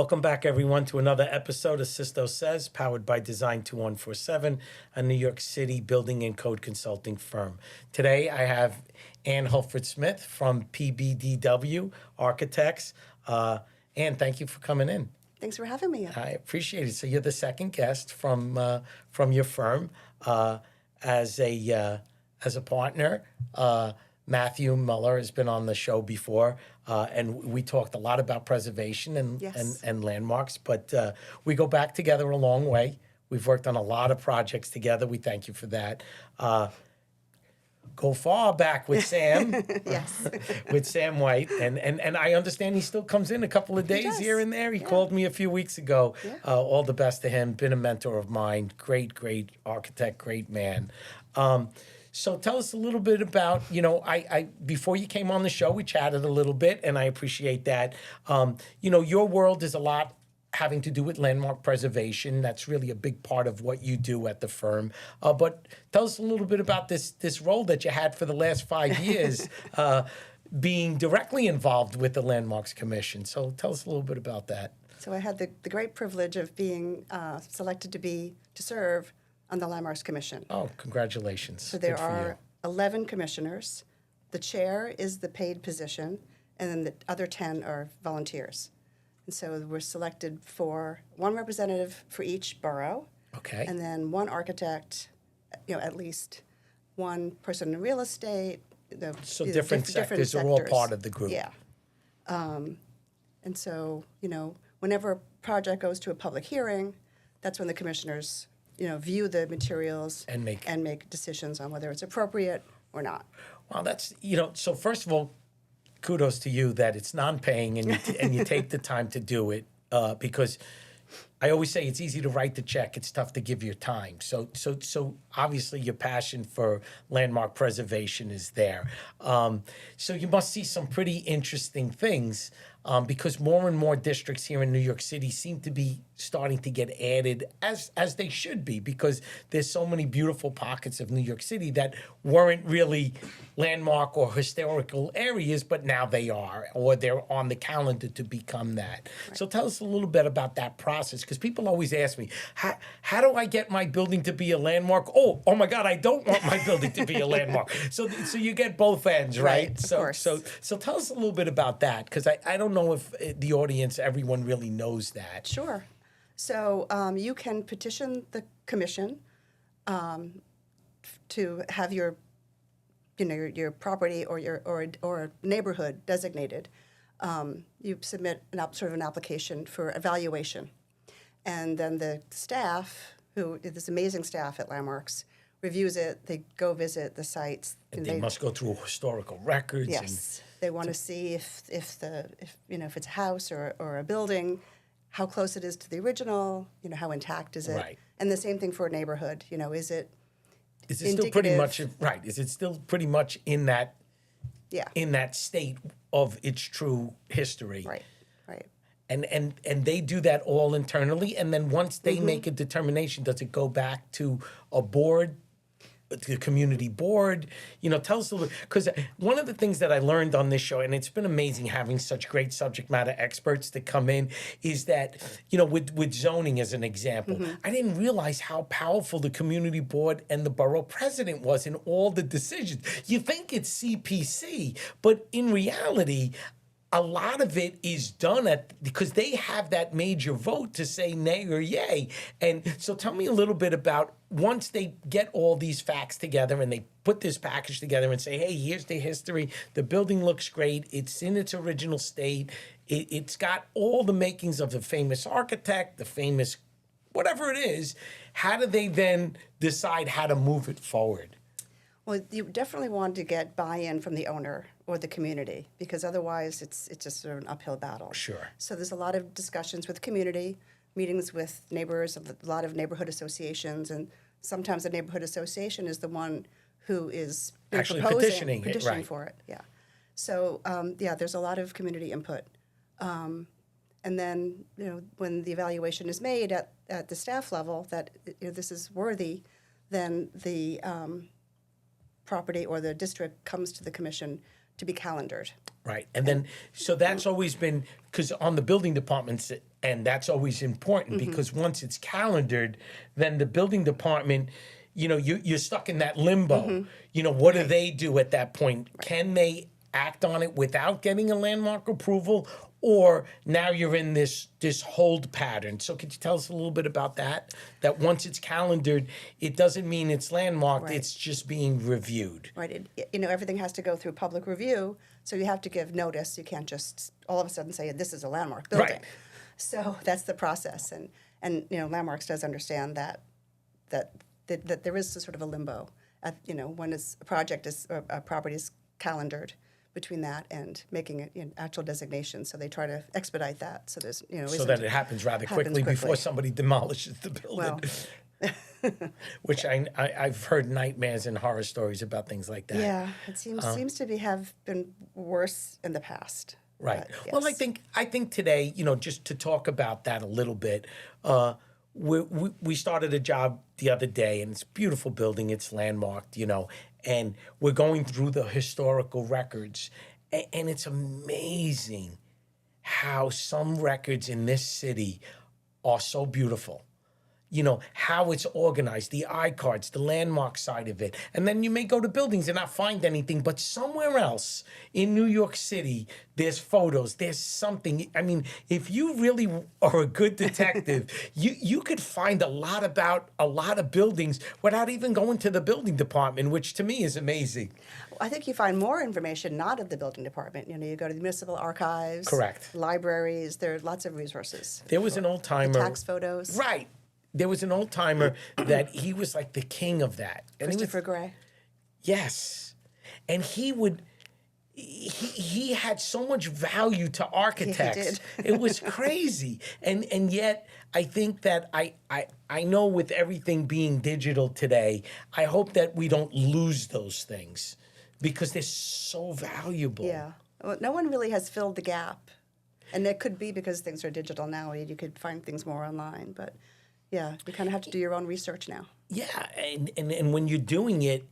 Welcome back, everyone, to another episode of Sisto Says, powered by Design 2147, a New York City building and code consulting firm. Today, I have Ann Holford Smith from PBDW Architects. Ann, thank you for coming in. Thanks for having me. I appreciate it. So you're the second guest from your firm as a partner. Matthew Muller has been on the show before, and we talked a lot about preservation and landmarks, but we go back together a long way. We've worked on a lot of projects together. We thank you for that. Go far back with Sam. Yes. With Sam White. And I understand he still comes in a couple of days here and there. He called me a few weeks ago. Yeah. All the best to him. Been a mentor of mine. Great architect, great man. So tell us a little bit about, I before you came on the show, we chatted a little bit, and I appreciate that. Your world is a lot having to do with landmark preservation. That's really a big part of what you do at the firm. But tell us a little bit about this role that you had for the last 5 years, being directly involved with the Landmarks Commission. So tell us a little bit about that. So I had the great privilege of being selected to serve on the Landmarks Commission. Oh, congratulations. So there are 11 commissioners. The chair is the paid position, and then the other 10 are volunteers. And so we're selected for one representative for each borough. Okay. And then one architect, at least one person in real estate. So different sectors are all part of the group. Yeah. And so, whenever a project goes to a public hearing, that's when the commissioners view the materials and make decisions on whether it's appropriate or not. Well, that's, so first of all, kudos to you that it's non-paying and you take the time to do it, because I always say it's easy to write the check. It's tough to give your time. So obviously your passion for landmark preservation is there. So you must see some pretty interesting things, because more and more districts here in New York City seem to be starting to get added, as they should be, because there's so many beautiful pockets of New York City that weren't really landmark or historical areas, but now they are, or they're on the calendar to become that. Right. So tell us a little bit about that process, because people always ask me, how do I get my building to be a landmark? Oh my God, I don't want my building to be a landmark. So you get both ends, right? Of course. So tell us a little bit about that, because I don't know if the audience, everyone really knows that. Sure. So you can petition the commission to have your property or your neighborhood designated. You submit an application for evaluation, and then the staff, this amazing staff at Landmarks, reviews it. They go visit the sites. And they must go through historical records. Yes, they want to see if it's a house or a building, how close it is to the original, how intact is it? Right. And the same thing for a neighborhood, is it still pretty much right? Is it still pretty much in that state of its true history? Right. And they do that all internally, and then once they make a determination, does it go back to a board, the community board? Tell us a little, because one of the things that I learned on this show, and it's been amazing having such great subject matter experts to come in, is that, with zoning as an example, I didn't realize how powerful the community board and the borough president was in all the decisions. You think it's CPC, but in reality, a lot of it is done because they have that major vote to say nay or yay. And so tell me a little bit about, once they get all these facts together and they put this package together and say, hey, here's the history, the building looks great, it's in its original state, it's got all the makings of the famous architect, the famous whatever it is, how do they then decide how to move it forward? Well, you definitely want to get buy-in from the owner or the community, because otherwise it's just sort of an uphill battle. Sure. So there's a lot of discussions with the community, meetings with neighbors, a lot of neighborhood associations, and sometimes the neighborhood association is the one who is actually petitioning right. for it. Yeah. So there's a lot of community input, and then when the evaluation is made at the staff level that this is worthy, then the property or the district comes to the commission to be calendared. Right. And then, so that's always been, because on the building departments, and that's always important because once it's calendared, then the building department, you're stuck in that limbo. What do they do at that point? Can they act on it without getting a landmark approval? Or now you're in this hold pattern. So could you tell us a little bit about that? That once it's calendared, it doesn't mean it's landmarked, Right. it's just being reviewed. Right. Everything has to go through public review, so you have to give notice. You can't just all of a sudden say this is a landmark building. Right. So that's the process, and Landmarks does understand that there is sort of a limbo at when a property is calendared between that and making it actual designation. So they try to expedite that. So there's So that it happens rather quickly before somebody demolishes the building. Well, Which I've heard nightmares and horror stories about things like that. yeah, it seems to have been worse in the past. Right. But, Well, yes. I think today, just to talk about that a little bit, we started a job the other day, and it's a beautiful building. It's landmarked, and we're going through the historical records, and it's amazing how some records in this city are so beautiful. How it's organized, the I-cards, the landmark side of it. And then you may go to buildings and not find anything, but somewhere else in New York City, there's photos, there's something. I mean, if you really are a good detective, you could find a lot about a lot of buildings without even going to the building department, which to me is amazing. I think you find more information not at the building department. You go to the municipal archives, Correct. Libraries. There are lots of resources. There was an old timer. Tax photos. Right. There was an old timer that he was like the king of that. And Christopher Gray. Yes. And he had so much value to architects. did. It was crazy. And yet I think that I know with everything being digital today, I hope that we don't lose those things because they're so valuable. Yeah. Well, no one really has filled the gap. And it could be because things are digital now. You could find things more online. But yeah, you kind of have to do your own research now. Yeah. And when you're doing it,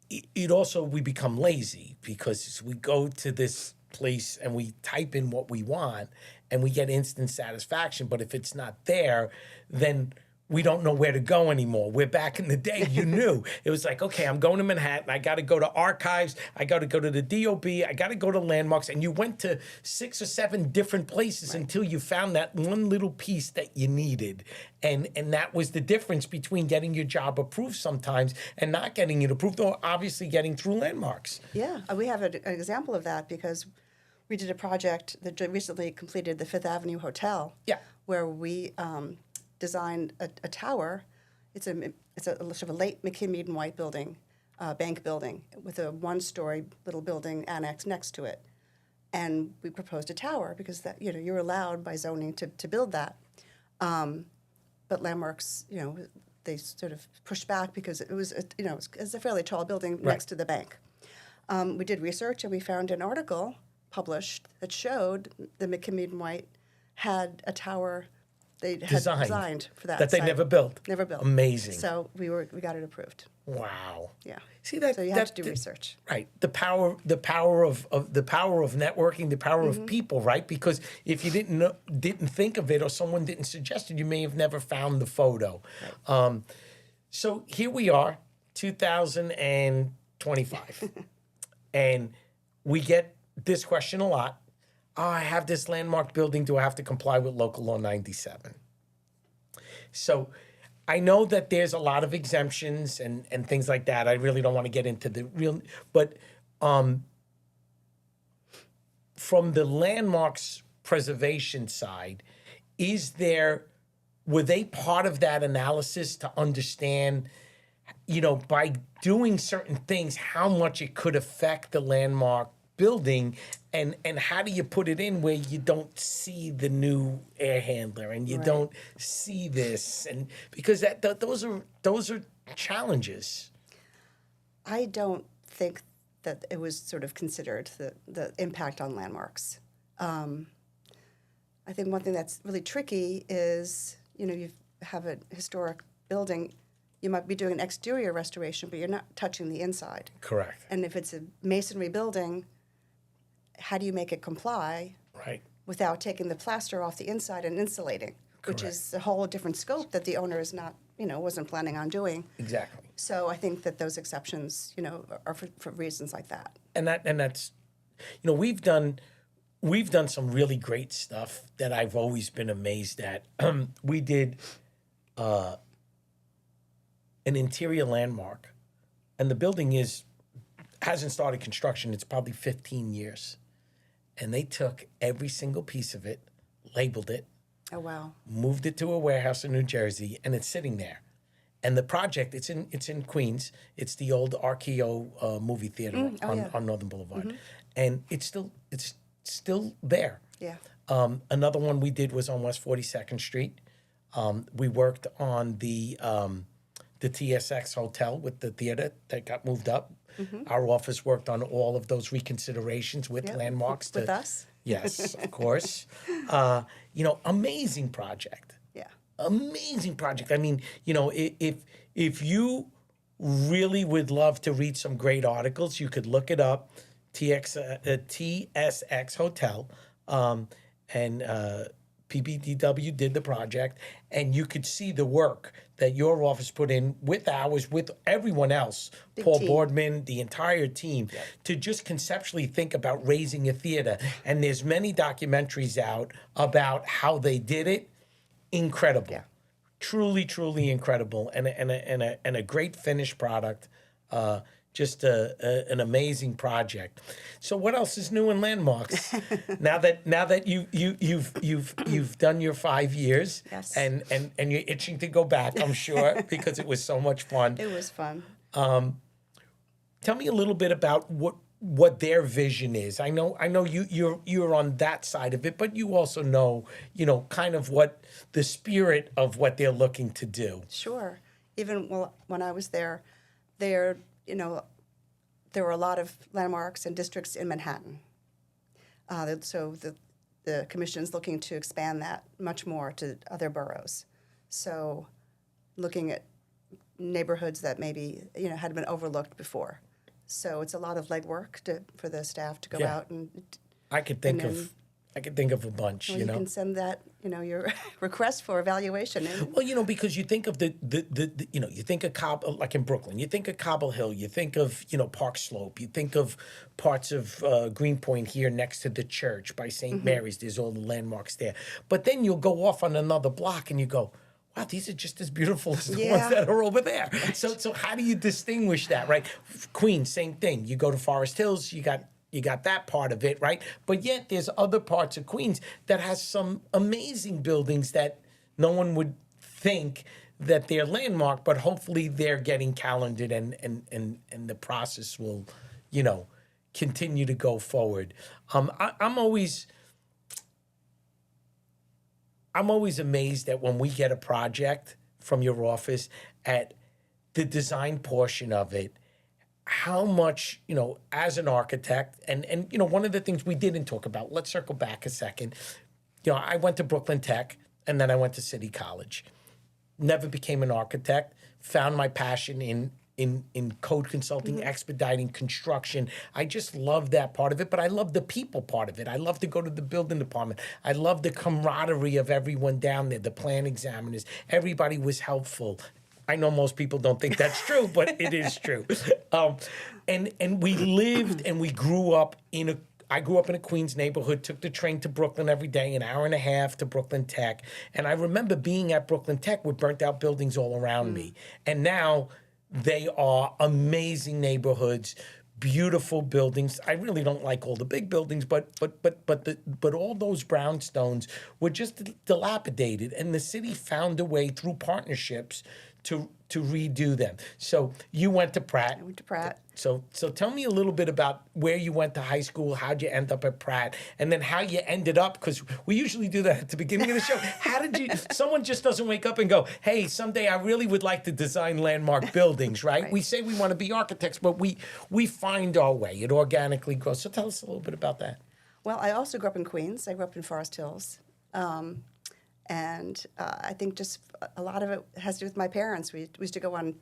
it also, we become lazy because we go to this place and we type in what we want and we get instant satisfaction. But if it's not there, then we don't know where to go anymore. We're back in the day, you knew. It was like, okay, I'm going to Manhattan. I got to go to archives. I got to go to the DOB. I got to go to landmarks. And you went to 6 or 7 different places until you found that one little piece that you needed. And that was the difference between getting your job approved sometimes and not getting it approved, or obviously getting through landmarks. Yeah, we have an example of that because we did a project that recently completed the Fifth Avenue Hotel. Yeah. Where we designed a tower. It's a sort of a late McKim-Eden White building, bank building, with a 1-story little building annex next to it. And we proposed a tower because that you're allowed by zoning to build that. But landmarks, they sort of pushed back because it was it's a fairly tall building next to the bank. We did research and we found an article published that showed the McKim-Eden White had a tower they had designed for that. That they site. never built. Never built. Amazing. So we got it approved. Wow. Yeah. See that? So you have to do research. Right. The power of networking, the power of people, right? Because if you didn't think of it, or someone didn't suggest it, you may have never found the photo. Right. So here we are, 2025, and we get this question a lot. Oh, I have this landmark building. Do I have to comply with Local Law 97? So I know that there's a lot of exemptions and things like that. I really don't want to get into the real, but from the landmarks preservation side, were they part of that analysis to understand, by doing certain things, how much it could affect the landmark building, and how do you put it in where you don't see the new air handler and you don't see this, and because those are challenges. I don't think that it was sort of considered the impact on landmarks. I think one thing that's really tricky is you have a historic building you might be doing an exterior restoration, but you're not touching the inside. Correct. And if it's a masonry building, how do you make it comply Right. without taking the plaster off the inside and insulating, which Correct. is a whole different scope that the owner is not, wasn't planning on doing. Exactly. So I think that those exceptions, are for reasons like that. And that's, we've done some really great stuff that I've always been amazed at. We did an interior landmark, and the building hasn't started construction. It's probably 15 years. And they took every single piece of it, labeled it, Oh, wow. moved it to a warehouse in New Jersey, and it's sitting there. And the project, it's in Queens. It's the old RKO movie theater on Northern Boulevard, and it's still there. Yeah. Another one we did was on West 42nd Street. We worked on the TSX hotel with the theater that got moved up. Our office worked on all of those reconsiderations with Yeah. landmarks. With us? Yes, of course. Amazing project. Yeah. Amazing project. I mean, if you really would love to read some great articles, you could look it up, TSX Hotel, and PBDW did the project, and you could see the work that your office put in with ours, with everyone else, Big Paul team. Boardman, the entire team, to just conceptually think about raising a theater. And there's many documentaries out about how they did it. Incredible. Yeah. Truly, truly incredible, and a great finished product. Just an amazing project. So, what else is new in landmarks? now that you've done your 5 years, Yes. and you're itching to go back, I'm sure, because it was so much fun. It was fun. Tell me a little bit about what their vision is. I know you're on that side of it, but you also know kind of what the spirit of what they're looking to do. Sure. Even when I was there, there were a lot of landmarks and districts in Manhattan. So the commission's looking to expand that much more to other boroughs. So looking at neighborhoods that maybe had been overlooked before. So it's a lot of legwork for the staff to go Yeah. out and. I could think of a bunch. Well, you can send that your request for evaluation. And Well, because you think of the you think of like in Brooklyn, you think of Cobble Hill, you think of Park Slope, you think of parts of Greenpoint here next to the church by St. Mary's. There's all the landmarks there, but then you'll go off on another block and you go, wow, these are just as beautiful as the ones that are over there. So how do you distinguish that, right? Queens, same thing. You go to Forest Hills, you got that part of it, right? But yet there's other parts of Queens that has some amazing buildings that no one would think that they're landmark, but hopefully they're getting calendared and the process will, continue to go forward. I'm always amazed that when we get a project from your office at the design portion of it, how much, as an architect, and one of the things we didn't talk about, let's circle back a second. I went to Brooklyn Tech, and then I went to City College. Never became an architect, found my passion in code consulting, expediting construction. I just love that part of it, but I love the people part of it. I love to go to the building department. I love the camaraderie of everyone down there, the plan examiners. Everybody was helpful. I know most people don't think that's true, but it is true. And we lived and we grew up I grew up in a Queens neighborhood, took the train to Brooklyn every day, an hour and a half to Brooklyn Tech. And I remember being at Brooklyn Tech with burnt out buildings all around me. And now they are amazing neighborhoods, beautiful buildings. I really don't like all the big buildings, but all those brownstones were just dilapidated, and the city found a way through partnerships to redo them. So you went to Pratt. I went to Pratt. So tell me a little bit about where you went to high school, how'd you end up at Pratt, and then how you ended up, because we usually do that at the beginning of the show. How did you, someone just doesn't wake up and go, hey, someday I really would like to design landmark buildings, right? Right. We say we want to be architects, but we find our way. It organically grows. So tell us a little bit about that. Well, I also grew up in Queens. I grew up in Forest Hills. And I think just a lot of it has to do with my parents. We used to go on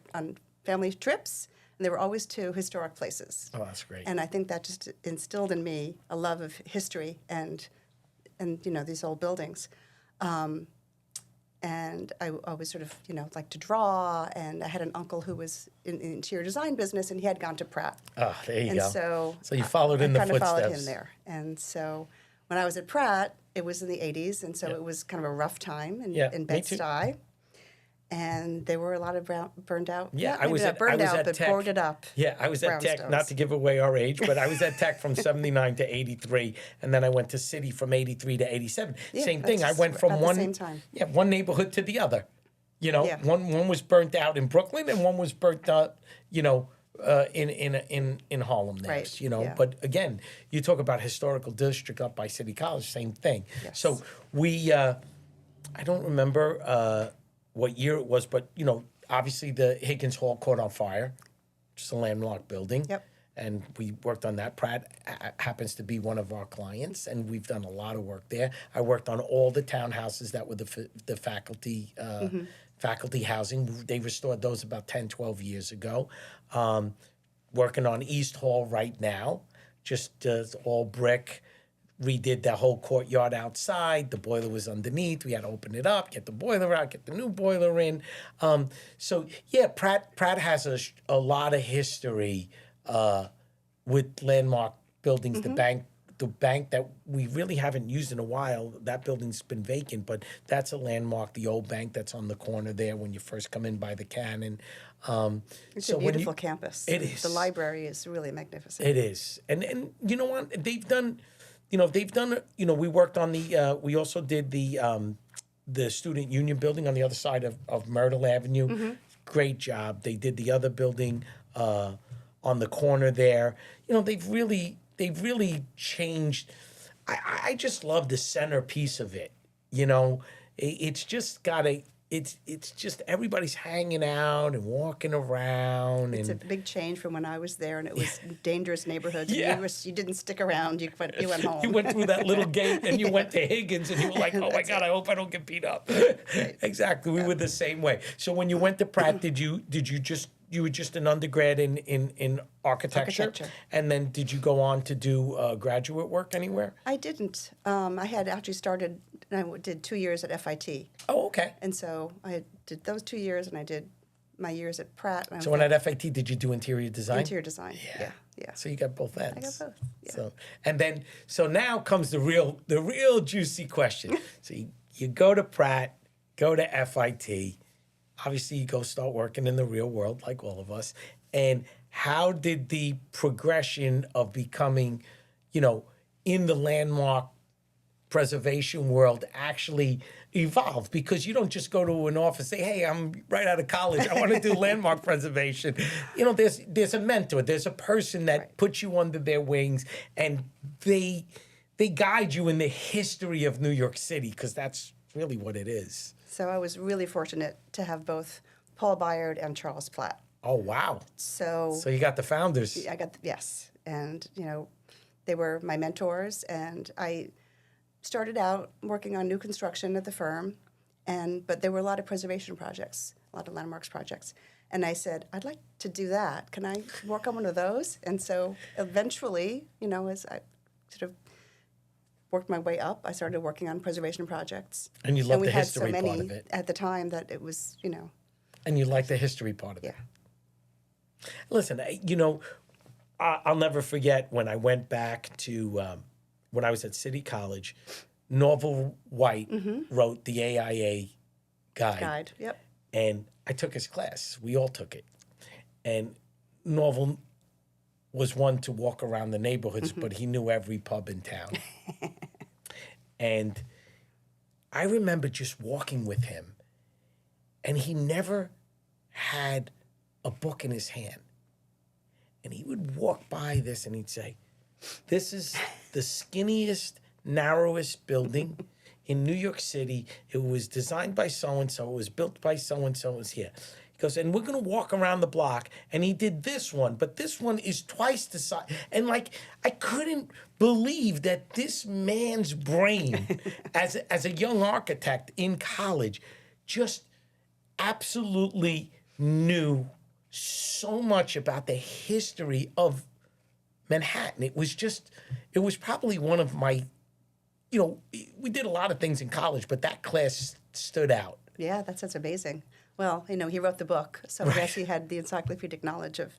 family trips, and they were always to historic places. Oh, that's great. And I think that just instilled in me a love of history and these old buildings. And I always sort of, liked to draw. And I had an uncle who was in the interior design business, and he had gone to Pratt. Oh, there you And go. so you followed in the I kind of footsteps. followed him there. And so when I was at Pratt, it was in the 80s, and so it was kind of a rough time in Me too. Bed-Stuy. And there were a lot of burned out. Yeah, I was at Tech. boarded up. Yeah, I was at Tech, brownstones. not to give away our age, but I was at Tech from 79 to 83, and then I went to City from 83 to 87. Yeah, Same thing. I that's went from at the same time. one neighborhood to the other. Yeah. One was burnt out in Brooklyn, and one was burnt out, in Harlem there. Right, yeah. But again, you talk about historical district up by City College, same thing. Yes. So we, I don't remember what year it was, but obviously the Higgins Hall caught on fire, just a landmark building. Yep. And we worked on that. Pratt happens to be one of our clients, and we've done a lot of work there. I worked on all the townhouses that were the faculty faculty housing. They restored those about 10, 12 years ago. Working on East Hall right now, just all brick. Redid the whole courtyard outside. The boiler was underneath. We had to open it up, get the boiler out, get the new boiler in. So yeah, Pratt has a lot of history with landmark buildings. The bank that we really haven't used in a while, that building's been vacant, but that's a landmark, the old bank that's on the corner there when you first come in by the Cannon. It's a beautiful campus. It is. The library is really magnificent. It is. And you know what? They've done, we worked on we also did the Student Union building on the other side of Myrtle Avenue. Great job. They did the other building on the corner there. They've really changed. I just love the centerpiece of it. It's just got it's just everybody's hanging out and walking around. It's a big change from when I was there, and it was dangerous neighborhoods. Yeah. And you didn't stick around. You went home. You went through that little gate, and you went to Higgins, and you were like, "Oh my God, I hope I don't get beat up." Right. Exactly, we were the same way. So when you went to Pratt, you were just an undergrad in architecture, and then did you go on to do graduate work anywhere? I didn't. I had actually started. I did 2 years at FIT. Oh, okay. And so I did those 2 years, and I did my years at Pratt. So when at FIT, did you do interior design? Interior design. Yeah. So you got both ends. I got both. Yeah. So now comes the real juicy question. So you go to Pratt, go to FIT. Obviously, you go start working in the real world, like all of us. And how did the progression of becoming, in the landmark preservation world actually evolve? Because you don't just go to an office and say, "Hey, I'm right out of college. I want to do landmark preservation." There's a mentor. There's a person that puts you under their wings, and they guide you in the history of New York City, because that's really what it is. So I was really fortunate to have both Paul Byard and Charles Platt. Oh, wow. So you got the founders. Yes. And, they were my mentors. And I started out working on new construction at the firm. But there were a lot of preservation projects, a lot of landmarks projects. And I said, "I'd like to do that. Can I work on one of those?" And so eventually, as I sort of worked my way up, I started working on preservation projects. And you love the history part of it. And we had so many at the time that it was, And you like the history part of it. Yeah. Listen, I'll never forget when I went back to, when I was at City College, Norval White wrote the AIA guide. Yep. And I took his class. We all took it. And Norval was one to walk around the neighborhoods, but he knew every pub in town. And I remember just walking with him, and he never had a book in his hand. And he would walk by this and he'd say, "This is the skinniest, narrowest building in New York City. It was designed by so-and-so. It was built by so-and-so. It was here." He goes, and we're going to walk around the block. And he did this one, but this one is twice the size. And like, I couldn't believe that this man's brain, as a young architect in college, just absolutely knew so much about the history of Manhattan. It was probably one of my, we did a lot of things in college, but that class stood out. Yeah, that's amazing. Well, he wrote the book, so I guess he had the encyclopedic knowledge of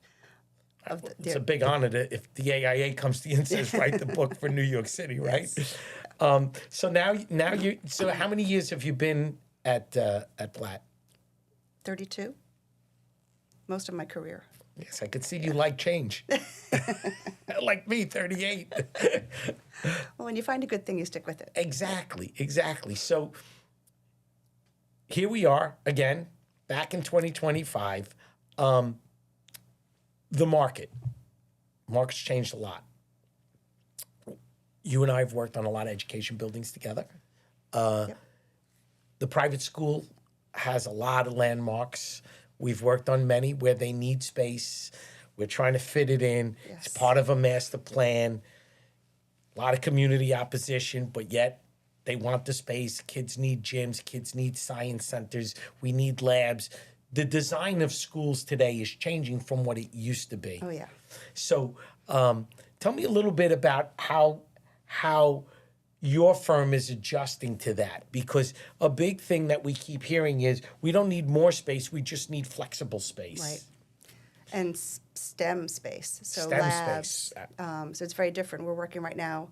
the. It's a big honor if the AIA comes to you and says, write the book for New York City, right? Yes. So how many years have you been at Platt? 32. Most of my career. Yes, I could see you like change. Like me, 38. Well, when you find a good thing, you stick with it. Exactly. So here we are again, back in 2025. The market's changed a lot. You and I have worked on a lot of education buildings together. Yep. The private school has a lot of landmarks. We've worked on many where they need space. We're trying to fit it in. Yes. It's part of a master plan. A lot of community opposition, but yet they want the space. Kids need gyms. Kids need science centers. We need labs. The design of schools today is changing from what it used to be. Oh, yeah. So tell me a little bit about how your firm is adjusting to that, because a big thing that we keep hearing is we don't need more space, we just need flexible space. Right. And STEM space, so STEM labs. space. So it's very different. We're working right now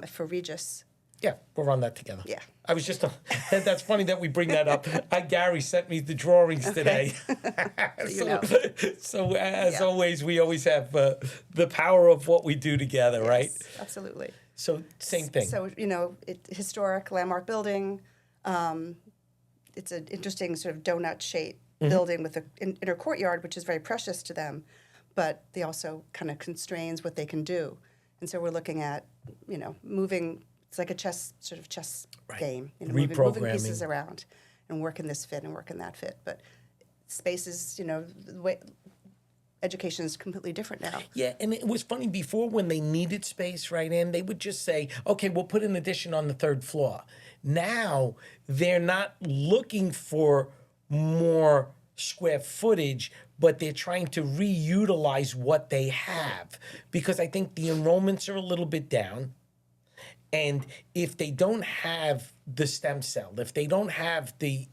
for Regis. Yeah, we'll run that together. Yeah. I was just, that's funny that we bring that up. Gary sent me the drawings today. So as always, we always have the power of what we do together, right? Yes, absolutely. So same thing. So, historic landmark building. It's an interesting sort of donut shape building with an inner courtyard, which is very precious to them, but they also kind of constrains what they can do. And so we're looking at, moving. It's like a chess game, moving pieces around and working this fit and working that fit. But spaces, the way education is completely different now. Yeah, and it was funny before when they needed space, right, and they would just say, okay, we'll put an addition on the third floor. Now they're not looking for more square footage, but they're trying to reutilize what they have, because I think the enrollments are a little bit down. And if they don't have the stem cell, if they don't have the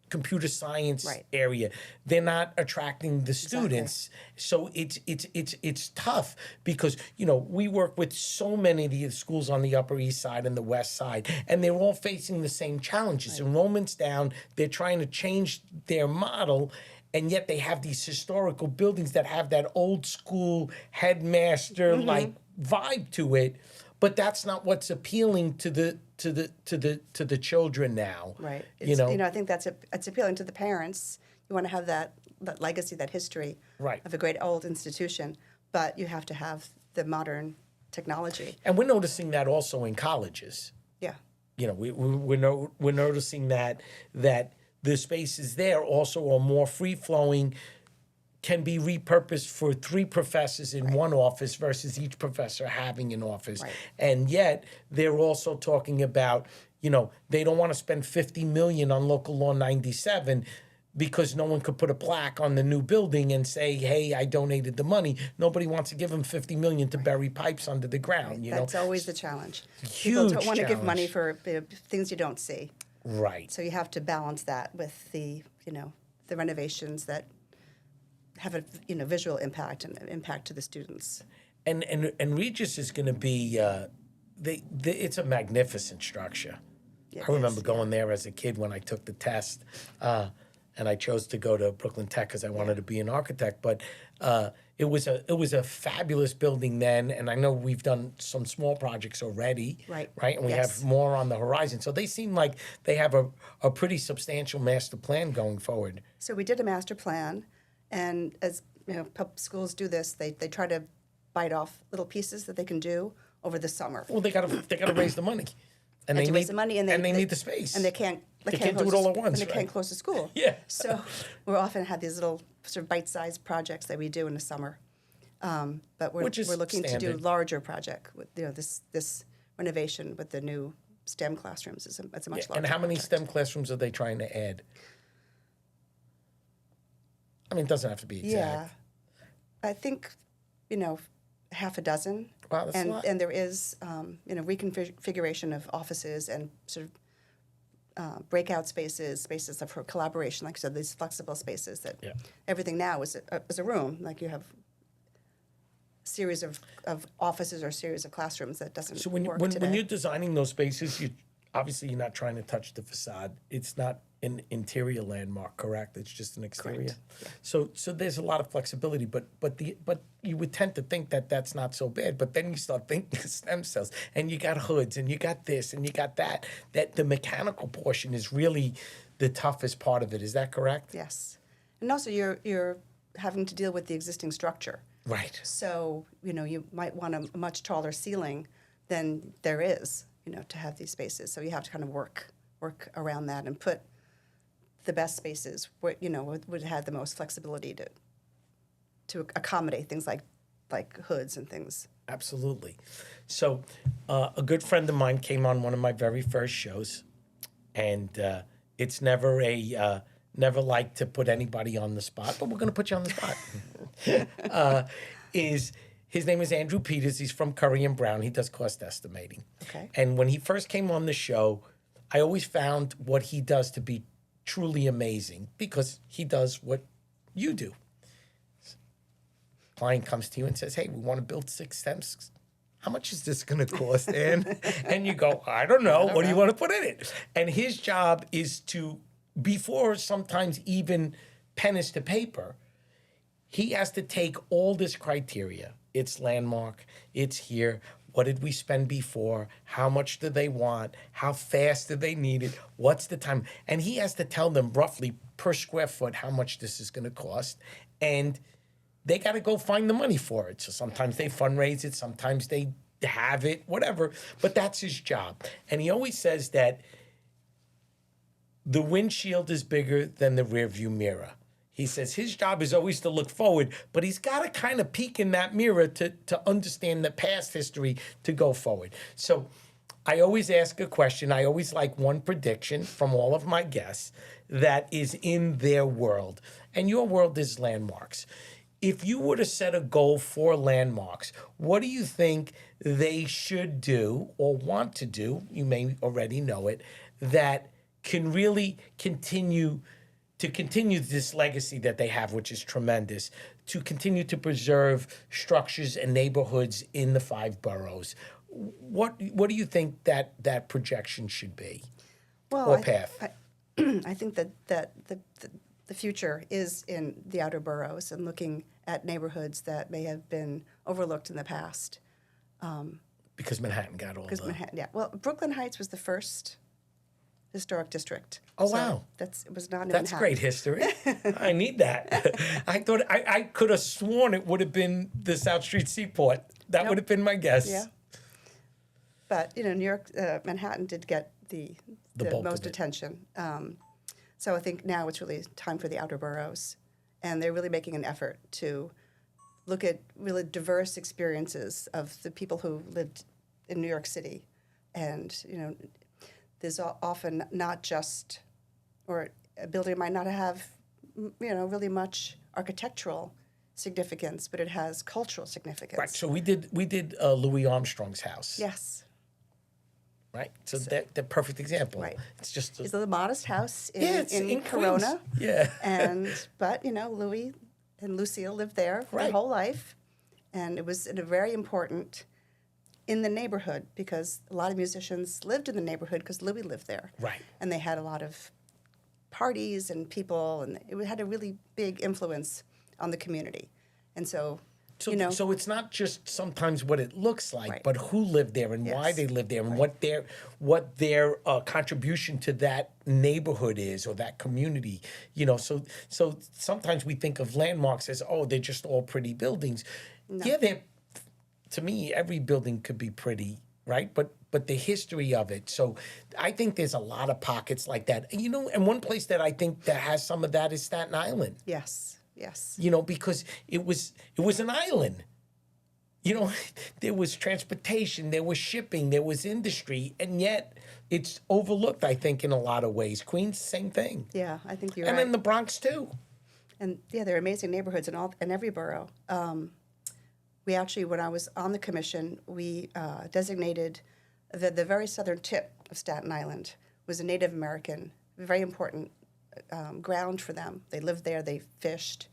computer science area, they're not attracting the students. So it's tough because, we work with so many of the schools on the Upper East Side and the West Side, and they're all facing the same challenges. Enrollment's down. They're trying to change their model, and yet they have these historical buildings that have that old school headmaster like vibe to it. But that's not what's appealing to the children now. Right. I think it's appealing to the parents. You want to have that legacy, that history of a great old institution, but you have to have the modern technology. And we're noticing that also in colleges. Yeah. We're noticing that the spaces there also are more free flowing, can be repurposed for 3 professors in one office versus each professor having an office. Right. And yet they're also talking about, they don't want to spend $50 million on local law 97 because no one could put a plaque on the new building and say, hey, I donated the money. Nobody wants to give them $50 million to bury pipes under the ground. That's always the challenge. Huge People don't want to give challenge. money for things you don't see. Right. So you have to balance that with the renovations that have a visual impact and impact to the students. And Regis is going to be it's a magnificent structure. It I remember is, going there as a kid when I took the test, and I chose to go to Brooklyn Tech because I wanted to be an architect. But it was a fabulous building then, and I know we've done some small projects already, Right. And we have more on the horizon. So they seem like they have a pretty substantial master plan going forward. So we did a master plan. And as public schools do this, they try to bite off little pieces that they can do over the summer. Well, they gotta raise the money. And to they raise need the money, and they need the space. and they can't. They can't do it all at once, and they right? can't close the school. Yeah. So we often have these little sort of bite-sized projects that we do in the summer, but we're Which is looking to do standard. larger project with this renovation with the new STEM classrooms. It's a much larger. And how many project. STEM classrooms are they trying to add? I mean, it doesn't have to be exact. Yeah, I think, half a dozen. Wow, that's a lot. And there is, reconfiguration of offices and sort of breakout spaces for collaboration. Like I said, these flexible spaces that Yeah. everything now is a room. Like you have a series of offices or a series of classrooms that doesn't So when work today. you're designing those spaces, obviously you're not trying to touch the facade. It's not an interior landmark, correct? It's just an exterior. Correct, yeah. So there's a lot of flexibility, but you would tend to think that that's not so bad. But then you start thinking stem cells, and you got hoods, and you got this, and you got that. That the mechanical portion is really the toughest part of it. Is that correct? Yes, and also you're having to deal with the existing structure. Right. So, you might want a much taller ceiling than there is, to have these spaces. So you have to kind of work around that and put the best spaces where, would have the most flexibility to accommodate things like hoods and things. Absolutely. So, a good friend of mine came on one of my very first shows, and it's never never like to put anybody on the spot, but we're going to put you on the spot. His name is Andrew Peters. He's from Curry and Brown. He does cost estimating. Okay. And when he first came on the show, I always found what he does to be truly amazing because he does what you do. Client comes to you and says, "Hey, we want to build 6 stems. How much is this going to cost?" And you go, "I don't know. What do you want to put in it?" And his job is to, before sometimes even pen is to paper, he has to take all this criteria. It's landmark. It's here. What did we spend before? How much do they want? How fast do they need it? What's the time? And he has to tell them roughly per square foot how much this is going to cost. And they got to go find the money for it. So sometimes they fundraise it. Sometimes they have it, whatever. But that's his job. And he always says that the windshield is bigger than the rearview mirror. He says his job is always to look forward, but he's got to kind of peek in that mirror to understand the past history to go forward. So I always ask a question. I always like one prediction from all of my guests that is in their world. And your world is landmarks. If you were to set a goal for landmarks, what do you think they should do or want to do, you may already know it, that can really continue this legacy that they have, which is tremendous, to continue to preserve structures and neighborhoods in the 5 boroughs? What do you think that projection should be, or path? I think that the future is in the outer boroughs and looking at neighborhoods that may have been overlooked in the past. Because Manhattan got all the... Manhattan, yeah. Well, Brooklyn Heights was the first historic district. Oh, So wow. it was not in That's Manhattan. great history. I need that. I thought I could have sworn it would have been the South Street Seaport. That would have been my guess. Yeah. But, New York, Manhattan did get the bulk most of it. attention. So I think now it's really time for the outer boroughs. And they're really making an effort to look at really diverse experiences of the people who lived in New York City. And, there's often not just, or a building might not have, really much architectural significance, but it has cultural significance. Right. So we did Louis Armstrong's house. Yes. Right. So that the perfect example. Right. It's just It's a modest house it's in Queens. Corona. Yeah. But Louis and Lucille lived there Right. their whole life, and it was very important in the neighborhood because a lot of musicians lived in the neighborhood because Louis lived there. Right. And they had a lot of parties and people, and it had a really big influence on the community. And so, So it's not just sometimes what it looks like, Right. but who lived there and why Yes. they lived there and what their contribution to that neighborhood is or that community. So sometimes we think of landmarks as, oh, they're just all pretty buildings. No. Yeah, to me, every building could be pretty, right? But but the history of it. So I think there's a lot of pockets like that. And one place that I think that has some of that is Staten Island. Yes, yes. Because it was an island. There was transportation, there was shipping, there was industry, and yet it's overlooked, I think, in a lot of ways. Queens, same thing. Yeah, I think you're and right. then the Bronx, too. And yeah, there are amazing neighborhoods in every borough. We actually, when I was on the commission, we designated the very southern tip of Staten Island was a Native American, very important ground for them. They lived there, they fished,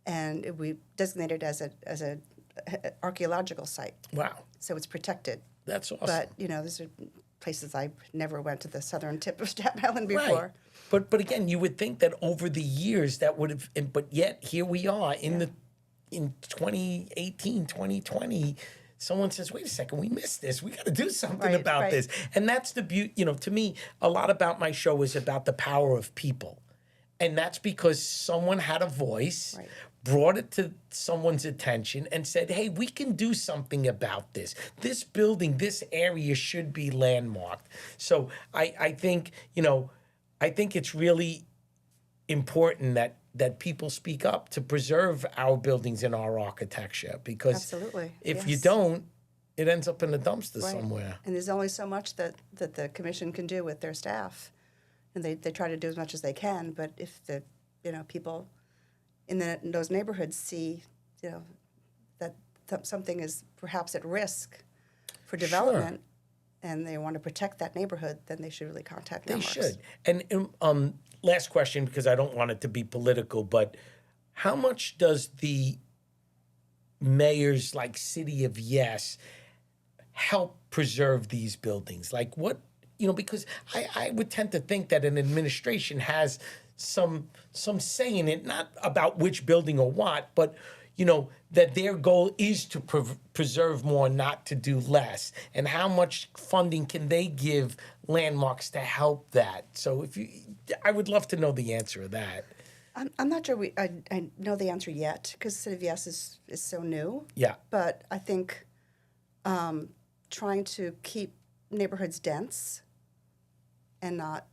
and we designated as a archaeological site. Wow. So it's protected. That's awesome. But, these are places I never went to the southern tip of Staten Island before. Right. But again, you would think that over the years that would have, but yet here we are in 2018, 2020, someone says, wait a second, we missed this. We got to do something about this. And that's the beauty, to me, a lot about my show is about the power of people. And that's because someone had a voice, brought it to someone's attention and said, hey, we can do something about this. This building, this area should be landmarked. So I think, I think it's really important that people speak up to preserve our buildings and our architecture, because Absolutely. if you don't, it ends up in the dumpster Right. somewhere. And there's only so much that the commission can do with their staff. And they try to do as much as they can, but if the people in those neighborhoods see that something is perhaps at risk for development, and they want to protect that neighborhood, then they should really contact Landmarks. They should. And last question, because I don't want it to be political, but how much does the mayor's city of yes help preserve these buildings? Like what? Because I would tend to think that an administration has some say in it, not about which building or what, but that their goal is to preserve more, not to do less. And how much funding can they give Landmarks to help that? So I would love to know the answer to that. I'm not sure I know the answer yet, because City of Yes is so new. Yeah. But I think trying to keep neighborhoods dense and not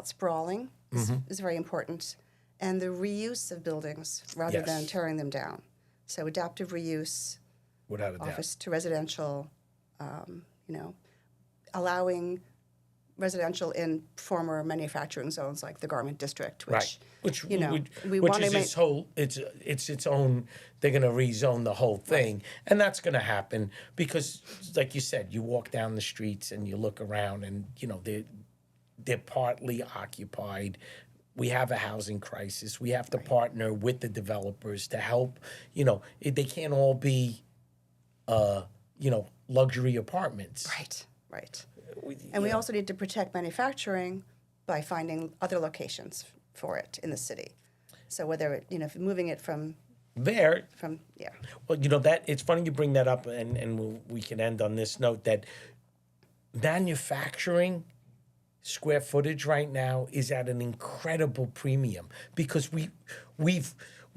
sprawling is very important. And the reuse of buildings rather than tearing them down. So adaptive reuse, Without a doubt. office to residential, allowing residential in former manufacturing zones like the garment district, which we which want is to its whole, it's its own. They're going to rezone the whole thing, and that's going to happen because, like you said, you walk down the streets and you look around, and they're partly occupied. We have a housing crisis. We have to partner with the developers to help. They can't all be, luxury apartments. Right. And we also need to protect manufacturing by finding other locations for it in the city. So whether if moving it from there. Yeah. Well, that it's funny you bring that up, and we can end on this note that manufacturing square footage right now is at an incredible premium because we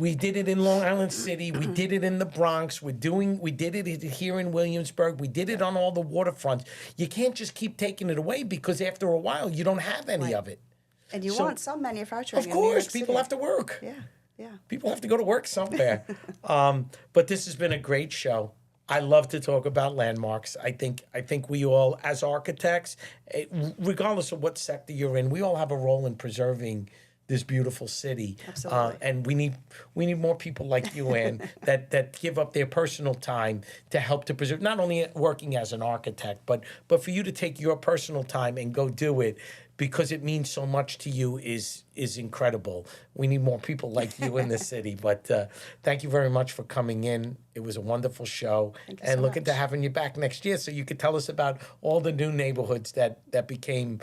did it in Long Island City, we did it in the Bronx, we did it here in Williamsburg, we did it on all the waterfronts. You can't just keep taking it away because after a while you don't have any of it. And you want some manufacturing. Of course, people have to work. Yeah. People have to go to work somewhere. But this has been a great show. I love to talk about landmarks. I think we all, as architects, regardless of what sector you're in, we all have a role in preserving this beautiful city. Absolutely. And we need more people like you, Ann, that give up their personal time to help to preserve, not only working as an architect, but for you to take your personal time and go do it because it means so much to you is incredible. We need more people like you in the city. But thank you very much for coming in. It was a wonderful show. Thank you and so looking to much. having you back next year so you could tell us about all the new neighborhoods that became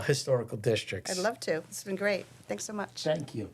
historical districts. I'd love to. It's been great. Thanks so much. Thank you.